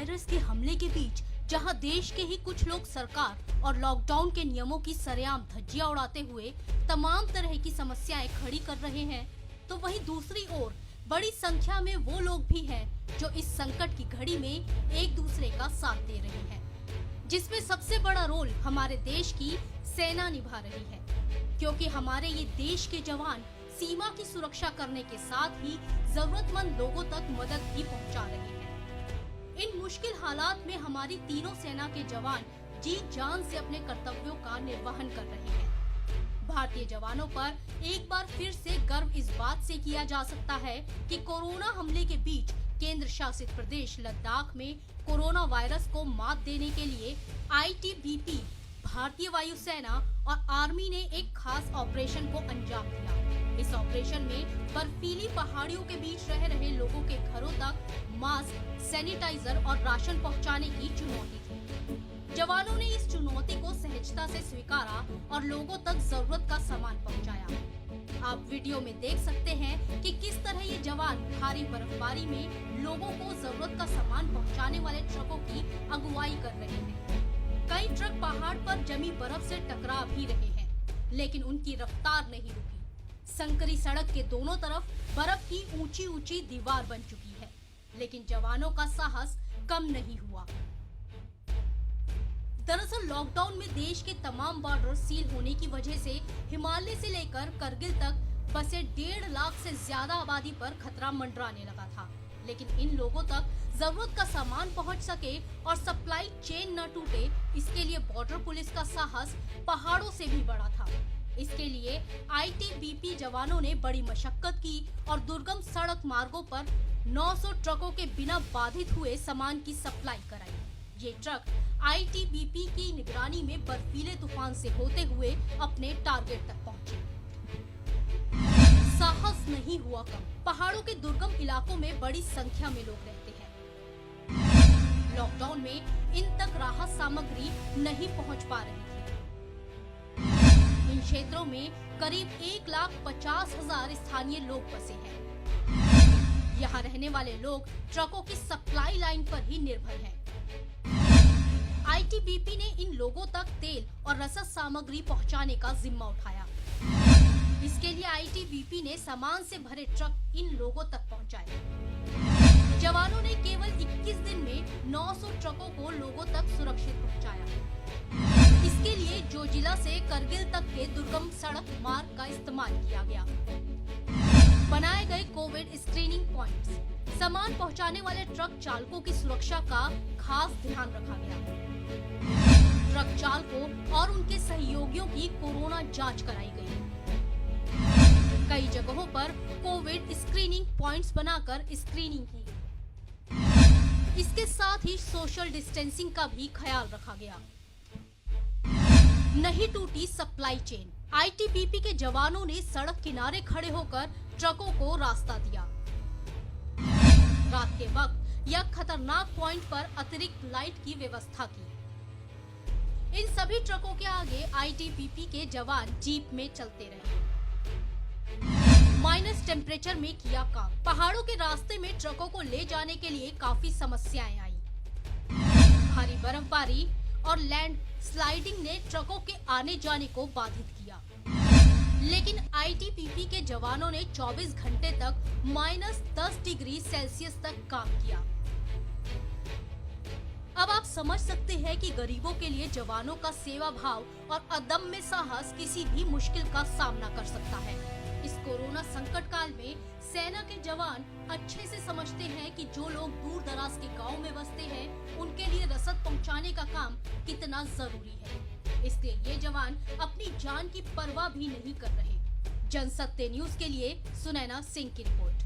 Virus के हमले के बीच जहां देश के ही कुछ लोग सरकार और लॉकडाउन के नियमों की सरेआम धज्जियां उड़ाते हुए तमाम तरह की समस्याएं खड़ी कर रहे हैं, तो वहीं दूसरी ओर बड़ी संख्या में वो लोग भी हैं जो इस संकट की घड़ी में एक दूसरे का साथ दे रहे हैं, जिसमें सबसे बड़ा रोल हमारे देश की सेना निभा रही है, क्योंकि हमारे ये देश के जवान सीमा की सुरक्षा करने के साथ ही जरूरतमंद लोगों तक मदद भी पहुंचा रहे हैं। इन मुश्किल हालात में हमारी तीनों सेना के जवान जी जान से अपने कर्तव्यों का निर्वहन कर रहे हैं। भारतीय जवानों पर एक बार फिर से गर्व इस बात से किया जा सकता है कि कोरोना हमले के बीच केंद्र शासित प्रदेश लद्दाख में कोरोना वायरस को मात देने के लिए आईटीबीपी, भारतीय वायुसेना और आर्मी ने एक खास ऑपरेशन को अंजाम दिया। इस ऑपरेशन में बर्फीली पहाड़ियों के बीच रह रहे लोगों के घरों तक मास्क, सैनिटाइजर और राशन पहुंचाने की चुनौती थी। जवानों ने इस चुनौती को सहजता से स्वीकारा और लोगों तक जरूरत का सामान पहुंचाया। आप वीडियो में देख सकते हैं कि किस तरह ये जवान भारी बर्फबारी में लोगों को जरूरत का सामान पहुंचाने वाले ट्रकों की अगुवाई कर रहे हैं। कई ट्रक पहाड़ पर जमी बर्फ से टकरा भी रहे हैं, लेकिन उनकी रफ्तार नहीं रुकी। संकरी सड़क के दोनों तरफ बर्फ की ऊंची ऊंची दीवार बन चुकी है, लेकिन जवानों का साहस कम नहीं हुआ। दरअसल लॉकडाउन में देश के तमाम बॉर्डर सील होने की वजह से हिमालय से लेकर करगिल तक बसे 1.5 लाख से ज्यादा आबादी पर खतरा मंडराने लगा था, लेकिन इन लोगों तक जरूरत का सामान पहुंच सके और सप्लाई चेन न टूटे, इसके लिए बॉर्डर पुलिस का साहस पहाड़ों से भी बड़ा था। इसके लिए आईटीबीपी जवानों ने बड़ी मशक्कत की और दुर्गम सड़क मार्गों पर 900 ट्रकों के बिना बाधित हुए सामान की सप्लाई कराई। ये ट्रक आईटीबीपी की निगरानी में बर्फीले तूफान से होते हुए अपने टारगेट तक पहुंचे। साहस नहीं हुआ कम। पहाड़ों के दुर्गम इलाकों में बड़ी संख्या में लोग रहते हैं। लॉकडाउन में इन तक राहत सामग्री नहीं पहुंच पा रही थी। इन क्षेत्रों में करीब 1,50,000 स्थानीय लोग बसे हैं। यहाँ रहने वाले लोग ट्रकों की सप्लाई लाइन पर ही निर्भर हैं। आईटीबीपी ने इन लोगों तक तेल और रसद सामग्री पहुंचाने का जिम्मा उठाया। इसके लिए आईटीबीपी ने सामान से भरे ट्रक इन लोगों तक पहुंचाए। जवानों ने केवल 21 दिन में 900 ट्रकों को लोगों तक सुरक्षित पहुंचाया। इसके लिए जोजिला से करगिल तक के दुर्गम सड़क मार्ग का इस्तेमाल किया गया। बनाए गए कोविड स्क्रीनिंग पॉइंट्स, सामान पहुंचाने वाले ट्रक चालकों की सुरक्षा का खास ध्यान रखा गया। ट्रक चालकों और उनके सहयोगियों की कोरोना जांच कराई गई। कई जगहों पर कोविड स्क्रीनिंग पॉइंट्स बनाकर स्क्रीनिंग की गई। इसके साथ ही सोशल डिस्टेंसिंग का भी ख्याल रखा गया। नहीं टूटी सप्लाई चेन। आईटीबीपी के जवानों ने सड़क किनारे खड़े होकर ट्रकों को रास्ता दिया। रात के वक्त यह खतरनाक पॉइंट पर अतिरिक्त लाइट की व्यवस्था की। इन सभी ट्रकों के आगे आईटीबीपी के जवान जीप में चलते रहे। माइनस टेम्परेचर में किया काम। पहाड़ों के रास्ते में ट्रकों को ले जाने के लिए काफी समस्याएं आई। भारी बर्फबारी और लैंड स्लाइडिंग ने ट्रकों के आने जाने को बाधित किया, लेकिन आईटीबीपी के जवानों ने 24 घंटे तक -10 डिग्री सेल्सियस तक काम किया। अब आप समझ सकते हैं कि गरीबों के लिए जवानों का सेवा भाव और अदम्य साहस किसी भी मुश्किल का सामना कर सकता है। इस कोरोना संकट काल में सेना के जवान अच्छे से समझते हैं कि जो लोग दूर दराज के गांव में बसते हैं, उनके लिए रसद पहुंचाने का काम कितना जरूरी है। इसलिए ये जवान अपनी जान की परवाह भी नहीं कर रहे। जनसत्य न्यूज के लिए सुनैना सिंह की रिपोर्ट।